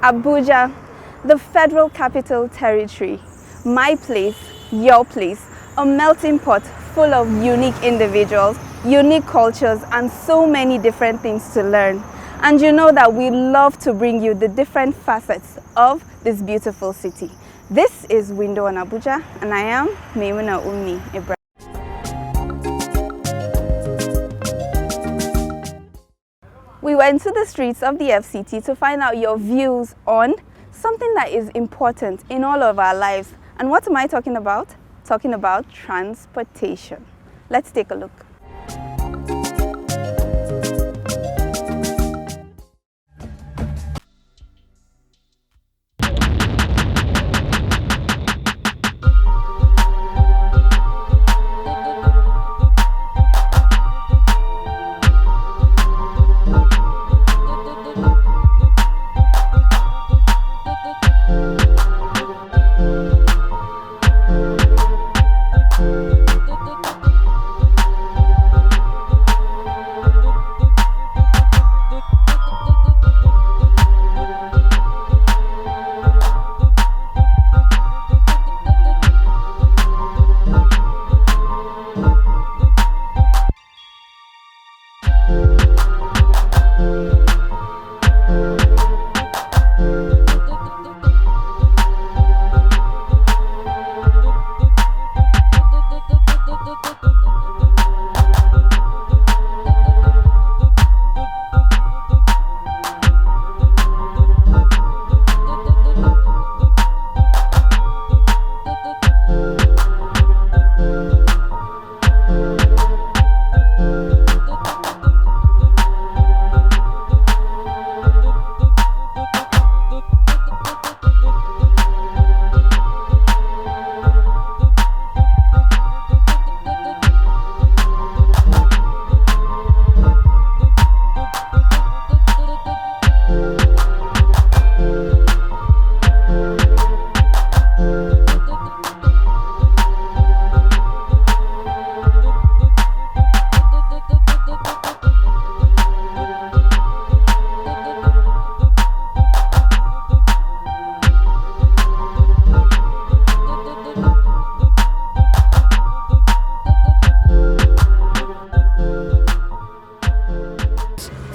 Abuja, the Federal Capital Territory. My place, your place, a melting pot full of unique individuals, unique cultures, and so many different things to learn. And you know that we love to bring you the different facets of this beautiful city. This is Window on Abuja, and I am Maimuna Ummi Ibrahim. We went to the streets of the FCT to find out your views on something that is important in all of our lives. And what am I talking about? Talking about transportation. Let's take a look.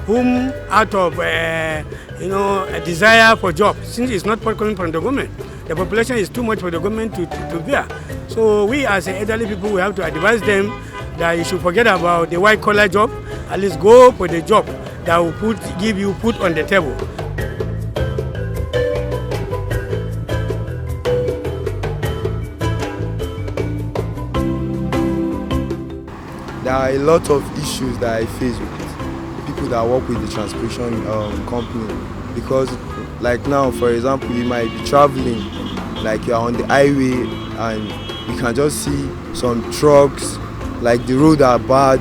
Whom out of a desire for job, since it's not coming from the government, the population is too much for the government to bear. So we as elderly people, we have to advise them that you should forget about the white collar job, at least go for the job that will give you food on the table. There are a lot of issues that I face with people that work with the transportation company, because like now, for example, you might be traveling, like you are on the highway and you can just see some trucks, like the road are bad,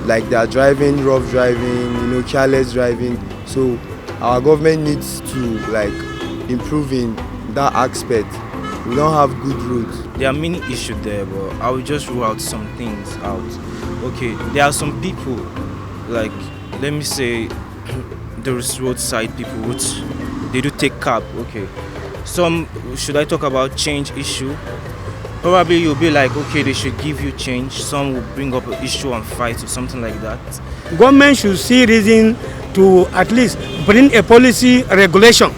like they are driving, rough driving, careless driving. So our government needs to improve in that aspect. We don't have good roads. There are many issues there, but I will just rule out some things out. Okay, there are some people, like, let me say, those roadside people, which they do take cab, okay. Some, should I talk about change issue? Probably you'll be like, okay, they should give you change. Some will bring up an issue and fight or something like that. Government should see reason to at least bring a policy regulation,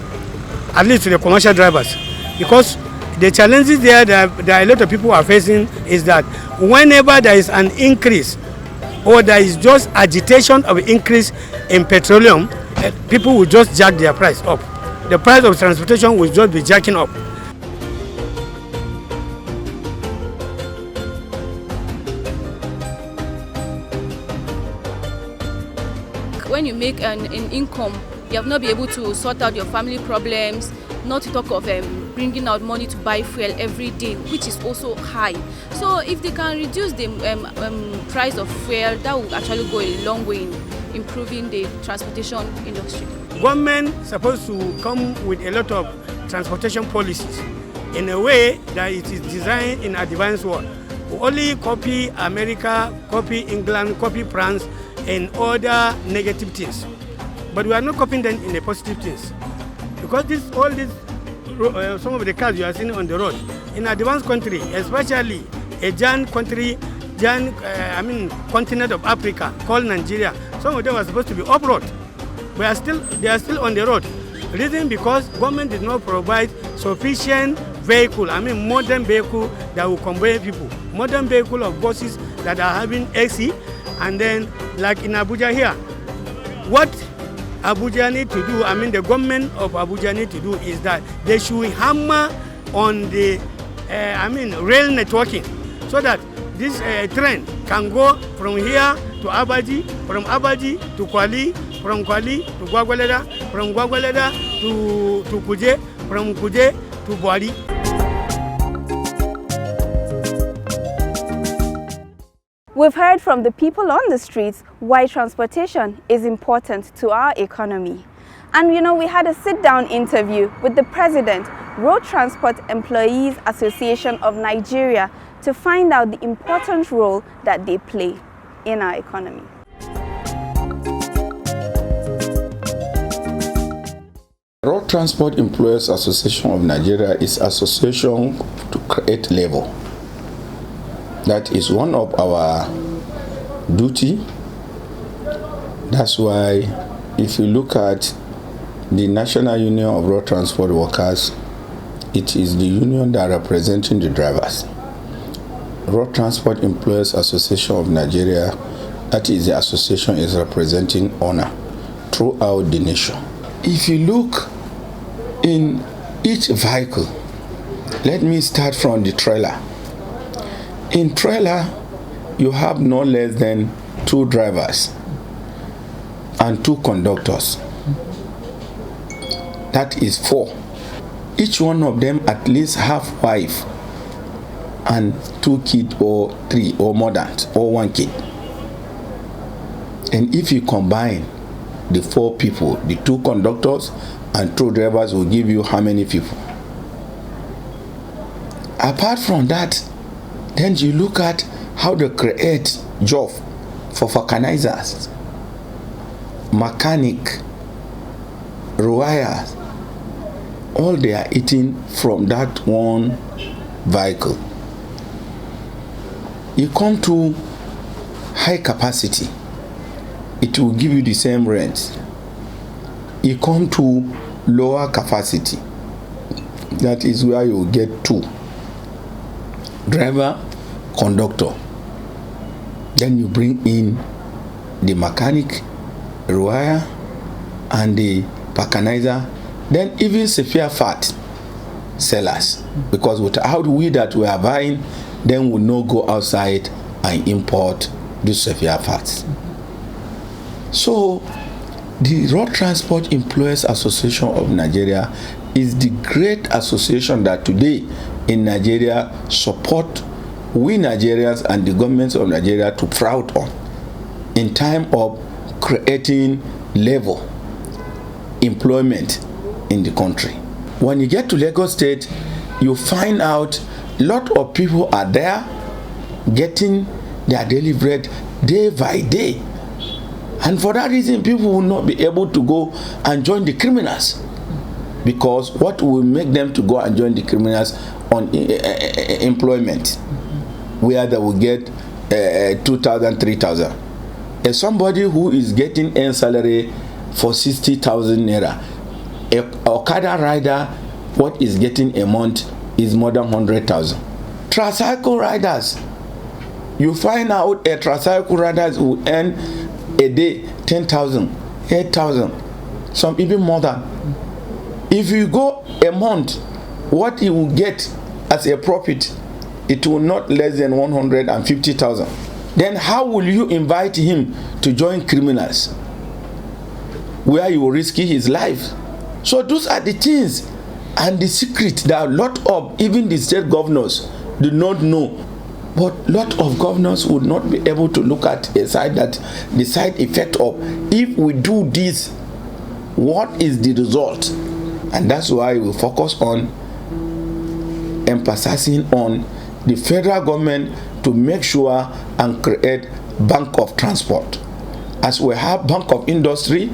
at least to the commercial drivers, because the challenges there that a lot of people are facing is that whenever there is an increase or there is just agitation of increase in petroleum, people will just jack their price up. The price of transportation will just be jacking up. When you make an income, you have not been able to sort out your family problems, not to talk of bringing out money to buy fuel every day, which is also high. So if they can reduce the price of fuel, that will actually go a long way in improving the transportation industry. Government is supposed to come with a lot of transportation policies in a way that it is designed in advanced world. We only copy America, copy England, copy France, and other negative things. But we are not copying them in the positive things. because all this some of the cars you are seeing on the road in advanced country, especially a giant country, continent of Africa called Nigeria, some of them are supposed to be off road. They are still on the road. Reason because government did not provide sufficient vehicle, modern vehicle that will convey people. Modern vehicle of buses that are having AC, and then like in Abuja here, what Abuja need to do, the government of Abuja need to do is that they should hammer on the rail networking so that this train can go from here to Abaji, from Abaji to Kwali, from Kwali to Gwagwalada, from Gwagwalada to Kuje, from Kuje to Buari. We've heard from the people on the streets why transportation is important to our economy. And we had a sit-down interview with the President, Road Transport Employees Association of Nigeria, to find out the important role that they play in our economy. Road Transport Employees Association of Nigeria is association to create labor. That is one of our duty. That's why if you look at the National Union of Road Transport Workers, it is the union that representing the drivers. Road Transport Employees Association of Nigeria, that is the association is representing honor throughout the nation. If you look in each vehicle, let me start from the trailer. In trailer, you have no less than 2 drivers and 2 conductors. That is 4. Each one of them at least have wife and 2 kids or 3 or more than, or 1 kid. And if you combine the 4 people, the 2 conductors and 2 drivers will give you how many people? Apart from that, then you look at how they create job for vulcanizers, mechanic, rewires. All they are eating from that one vehicle. You come to high capacity, it will give you the same rent. You come to lower capacity, that is where you will get 2. Driver, conductor. Then you bring in the mechanic, rewire, and the vulcanizer. Then even spare fat sellers, because without we that we are buying, then we no go outside and import the spare fats. So the Road Transport Employees Association of Nigeria is the great association that today in Nigeria support we Nigerians and the governments of Nigeria to proud on in time of creating labor, employment in the country. When you get to Lagos State, you find out a lot of people are there getting their daily bread day by day. And for that reason, people will not be able to go and join the criminals, because what will make them to go and join the criminals on employment, where they will get 2,000, 3,000. And somebody who is getting a salary for 60,000 naira, a Okada rider, what is getting a month is more than 100,000. Tricycle riders, you find out a tricycle riders who earn a day 10,000, 8,000, some even more than. If you go a month, what you will get as a profit, it will not less than 150,000. Then how will you invite him to join criminals where you will risk his life? So those are the things and the secret that a lot of even the state governors do not know. But a lot of governors would not be able to look at a side that the side effect of if we do this, what is the result? And that's why we focus on emphasizing on the federal government to make sure and create bank of transport. As we have bank of industry,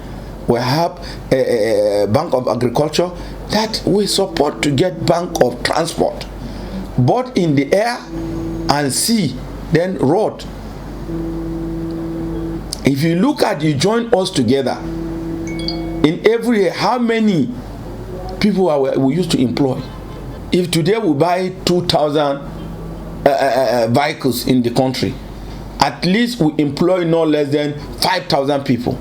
we have a bank of agriculture, that we support to get bank of transport, both in the air and sea, then road. If you look at, you join us together, in every year, how many people we used to employ? If today we buy 2,000 vehicles in the country, at least we employ no less than 5,000 people.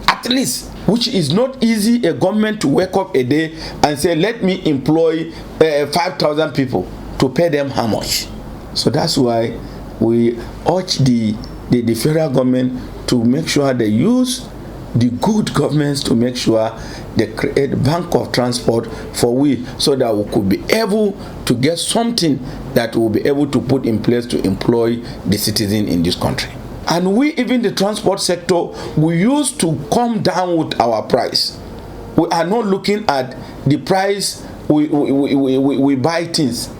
At least, which is not easy a government to wake up a day and say, let me employ 5,000 people, to pay them how much? So that's why we urge the federal government to make sure they use the good governments to make sure they create bank of transport for we, so that we could be able to get something that we'll be able to put in place to employ the citizen in this country. And we, even the transport sector, we used to come down with our price. We are not looking at the price we buy things.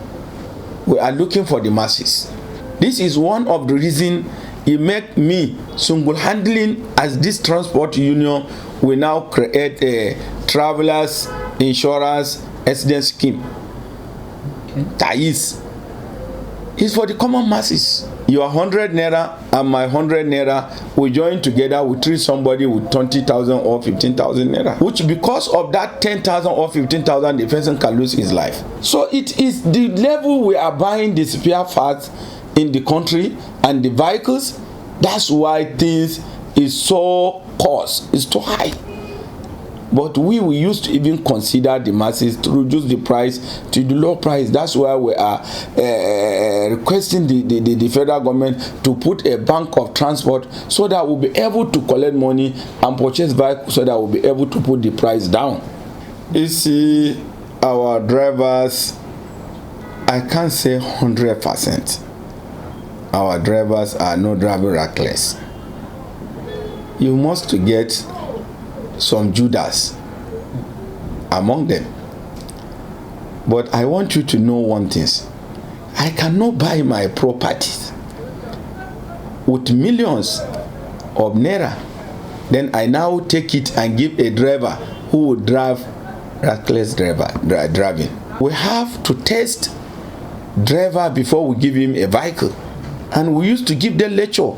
We are looking for the masses. This is one of the reasons it make me single-handling as this transport union. We now create a travelers insurance accident scheme. That is for the common masses. Your 100 naira and my 100 naira, we join together, we treat somebody with 20,000 or 15,000 naira, which because of that 10,000 or 15,000, the person can lose his life. So it is the level we are buying the spare parts in the country and the vehicles. That's why things is so cost, is too high. But we used to even consider the masses to reduce the price to the low price. That's why we are requesting the federal government to put a bank of transport, so that we'll be able to collect money and purchase vehicles, so that we'll be able to put the price down. You see, our drivers, I can't say 100%. Our drivers are not driving reckless. You must get some Judas among them. But I want you to know one thing. I cannot buy my properties with millions of naira. Then I now take it and give a driver who would drive reckless driving. We have to test driver before we give him a vehicle. And we used to give them lecture.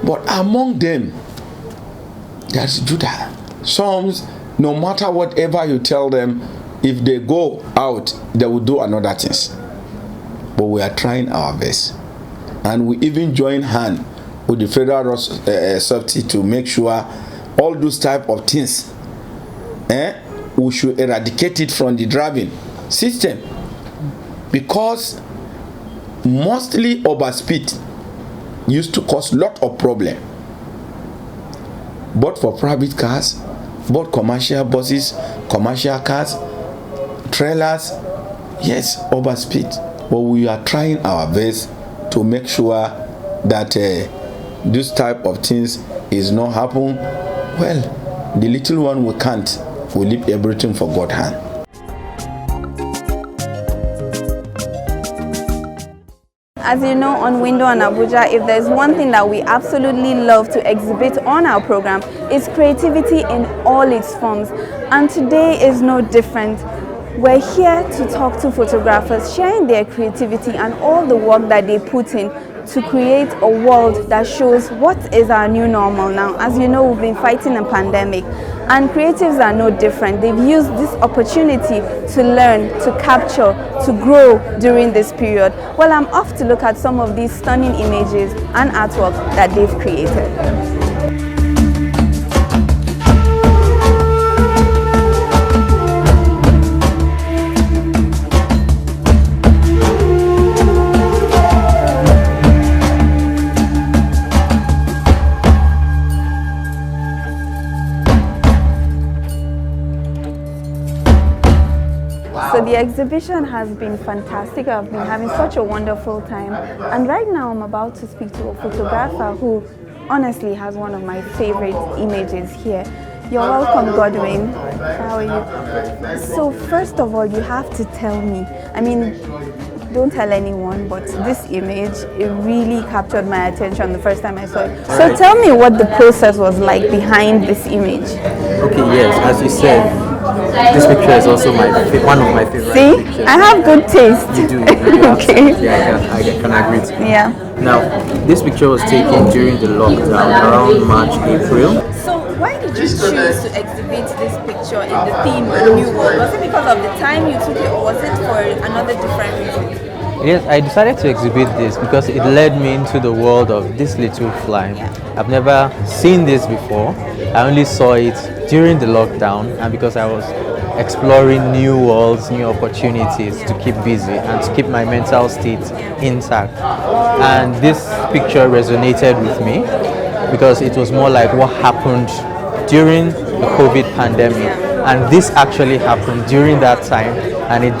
But among them, there's Judah. Some, no matter whatever you tell them, if they go out, they will do another things. But we are trying our best. And we even join hand with the federal safety to make sure all those type of things, we should eradicate it from the driving system. Because mostly overspeed used to cause lot of problem, both for private cars, both commercial buses, commercial cars, trailers. Yes, overspeed. But we are trying our best to make sure that this type of things is not happen. Well, the little one we can't, we leave everything for God's hand. As you know, on Window on Abuja, if there's one thing that we absolutely love to exhibit on our program, it's creativity in all its forms. And today is no different. We're here to talk to photographers, sharing their creativity and all the work that they put in to create a world that shows what is our new normal now. As you know, we've been fighting a pandemic, and creatives are no different. They've used this opportunity to learn, to capture, to grow during this period. Well, I'm off to look at some of these stunning images and artwork that they've created. So the exhibition has been fantastic. I've been having such a wonderful time. And right now I'm about to speak to a photographer who honestly has one of my favorite images here. You're welcome, Godwin. How are you? So first of all, you have to tell me, I mean, don't tell anyone, but this image, it really captured my attention the first time I saw it. So tell me what the process was like behind this image. Okay, yes, as you said, This picture is also one of my favorite See, pictures. I have good taste. You do Okay. absolutely. I can agree to that. Yeah. Now, this picture was taken during the lockdown around March, April. So why did you choose to exhibit this picture in the theme New World? Was it because of the time you took it, or was it for another different reason? Yes, I decided to exhibit this because it led me into the world of this little fly. I've never seen this before. I only saw it during the lockdown, and because I was exploring new worlds, new opportunities to keep busy and to keep my mental state intact. And this picture resonated with me because it was more like what happened during the COVID pandemic, and this actually happened during that time, and it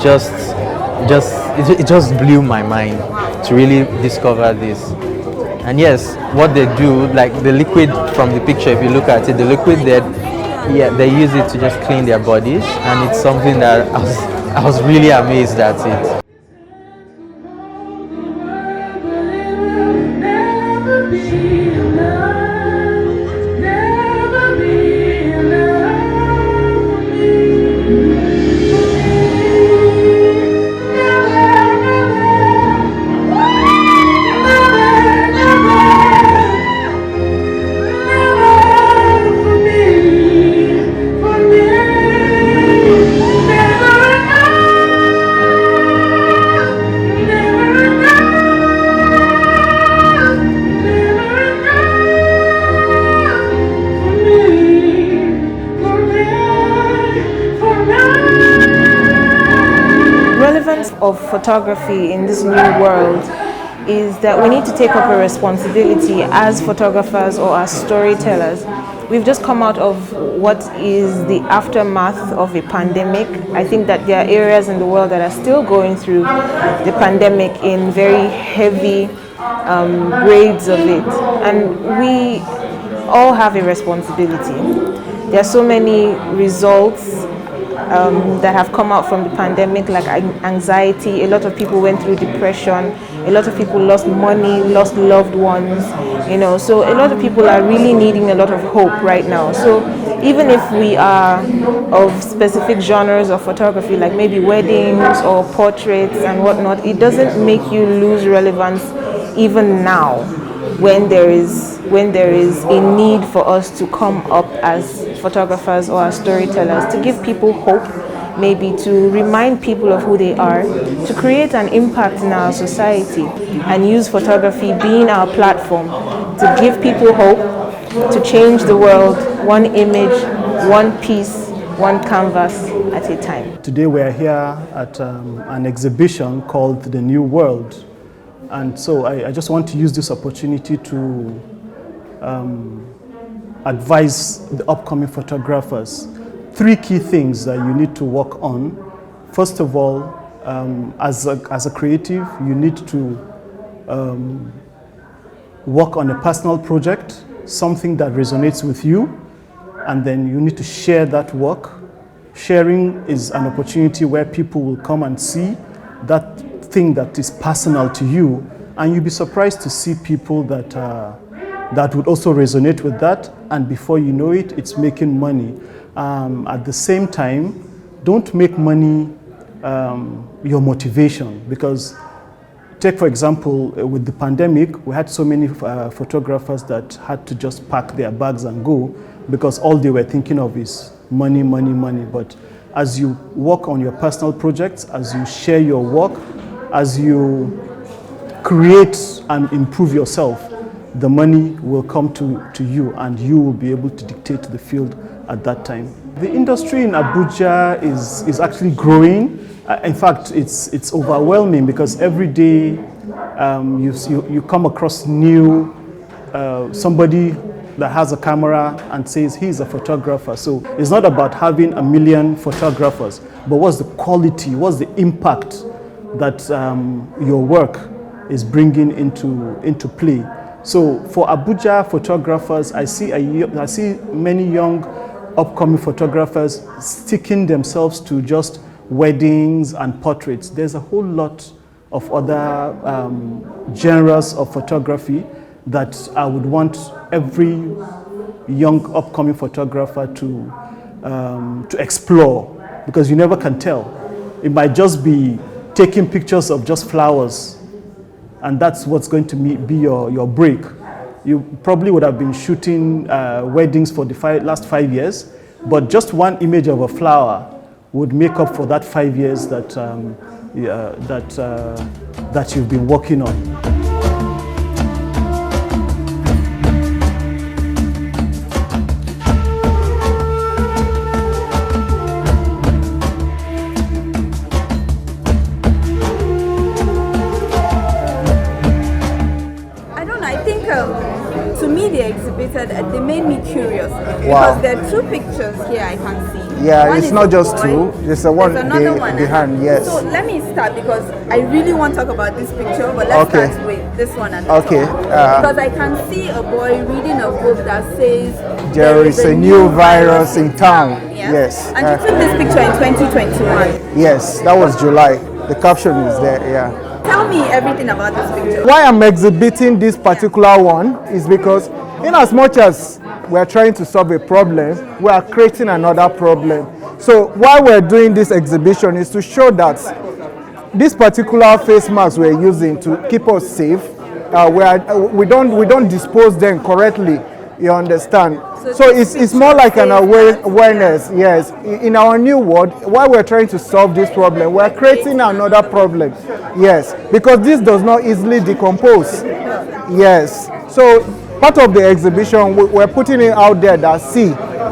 just blew my mind to really discover this. And yes, what they do, like the liquid from the picture, if you look at it, the liquid that they use it to just clean their bodies, and it's something that I was really amazed at it. Of photography in this new world is that we need to take up a responsibility as photographers or as storytellers. We've just come out of what is the aftermath of a pandemic. I think that there are areas in the world that are still going through the pandemic in very heavy grades of it, and we all have a responsibility. There are so many results that have come out from the pandemic, like anxiety. A lot of people went through depression. A lot of people lost money, lost loved ones, so a lot of people are really needing a lot of hope right now. So even if we are of specific genres of photography, like maybe weddings or portraits and whatnot, it doesn't make you lose relevance even now, when there is a need for us to come up as photographers or as storytellers, to give people hope, maybe to remind people of who they are, to create an impact in our society, and use photography being our platform to give people hope, to change the world one image, one piece, one canvas at a time. Today we are here at an exhibition called The New World. And so I just want to use this opportunity to advise the upcoming photographers 3 key things that you need to work on. First of all, as a creative, you need to work on a personal project, something that resonates with you, and then you need to share that work. Sharing is an opportunity where people will come and see that thing that is personal to you, and you'll be surprised to see people that would also resonate with that, and before you know it, it's making money. At the same time, don't make money your motivation, because take for example, with the pandemic, we had so many photographers that had to just pack their bags and go, because all they were thinking of is money, money, money. But as you work on your personal projects, as you share your work, as you create and improve yourself, the money will come to you, and you will be able to dictate the field at that time. The industry in Abuja is actually growing. In fact, it's overwhelming, because every day you come across new somebody that has a camera and says he's a photographer. So it's not about having a million photographers, but what's the quality, what's the impact that your work is bringing into play. So for Abuja photographers, I see many young upcoming photographers sticking themselves to just weddings and portraits. There's a whole lot of other genres of photography that I would want every young upcoming photographer to to explore, because you never can tell. It might just be taking pictures of just flowers, and that's what's going to be your break. You probably would have been shooting weddings for the last 5 years, but just one image of a flower would make up for that 5 years that that you've been working on. To me, they exhibited, they made me curious because there are two pictures here I can see. Yeah, one it's not just two. There's a one behind. Yes. So let me start because I really want to talk about this picture, but let's start with this one and the top. Because I can see a boy reading a book that says there is a new virus in town. Yes. And you took this picture in 2021. Yes, that was July. The caption is there. Yeah. Tell me everything about this picture. Why I'm exhibiting this particular one is because in as much as we're trying to solve a problem, we are creating another problem. So why we're doing this exhibition is to show that this particular face mask we're using to keep us safe, we don't dispose them correctly. You understand? So it's more like an awareness. Yes, in our new world, while we're trying to solve this problem, we're creating another problem. Yes, because this does not easily decompose. Yes, so part of the exhibition, we're putting it out there that, see,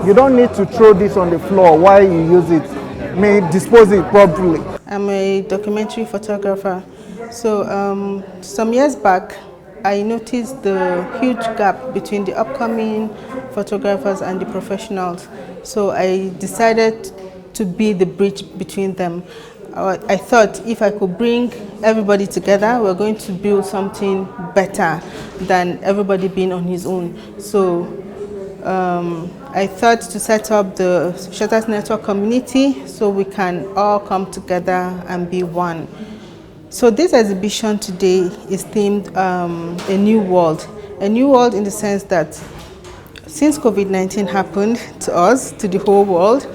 you don't need to throw this on the floor while you use it. Dispose it properly. I'm a documentary photographer. So some years back, I noticed the huge gap between the upcoming photographers and the professionals. So I decided to be the bridge between them. I thought if I could bring everybody together, we're going to build something better than everybody being on his own. So I thought to set up the Shutters Network community so we can all come together and be one. So this exhibition today is themed A New World. A new world in the sense that since COVID-19 happened to us, to the whole world,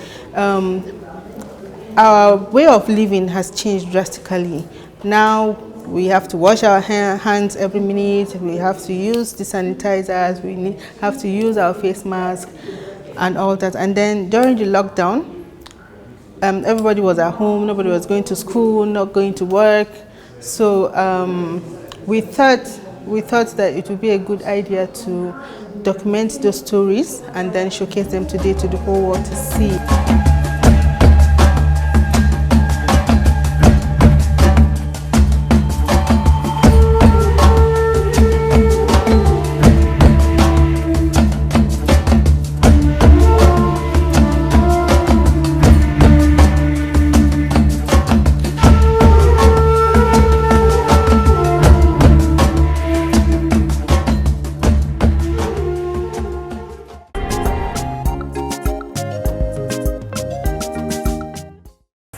our way of living has changed drastically. Now we have to wash our hands every minute, we have to use the sanitizers, we have to use our face mask and all that. And then during the lockdown, everybody was at home, nobody was going to school, not going to work. So we thought that it would be a good idea to document those stories and then showcase them today to the whole world to see.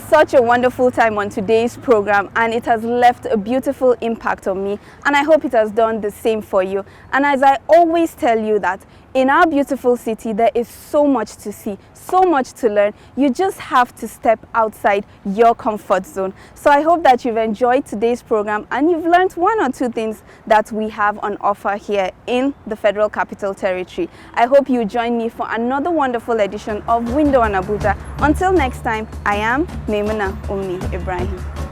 Such a wonderful time on today's program, and it has left a beautiful impact on me, and I hope it has done the same for you. And as I always tell you that in our beautiful city there is so much to see, so much to learn. You just have to step outside your comfort zone. So I hope that you've enjoyed today's program and you've learned one or two things that we have on offer here in the Federal Capital Territory. I hope you join me for another wonderful edition of Window on Abuja. Until next time, I am Maimuna Ummi Ibrahim.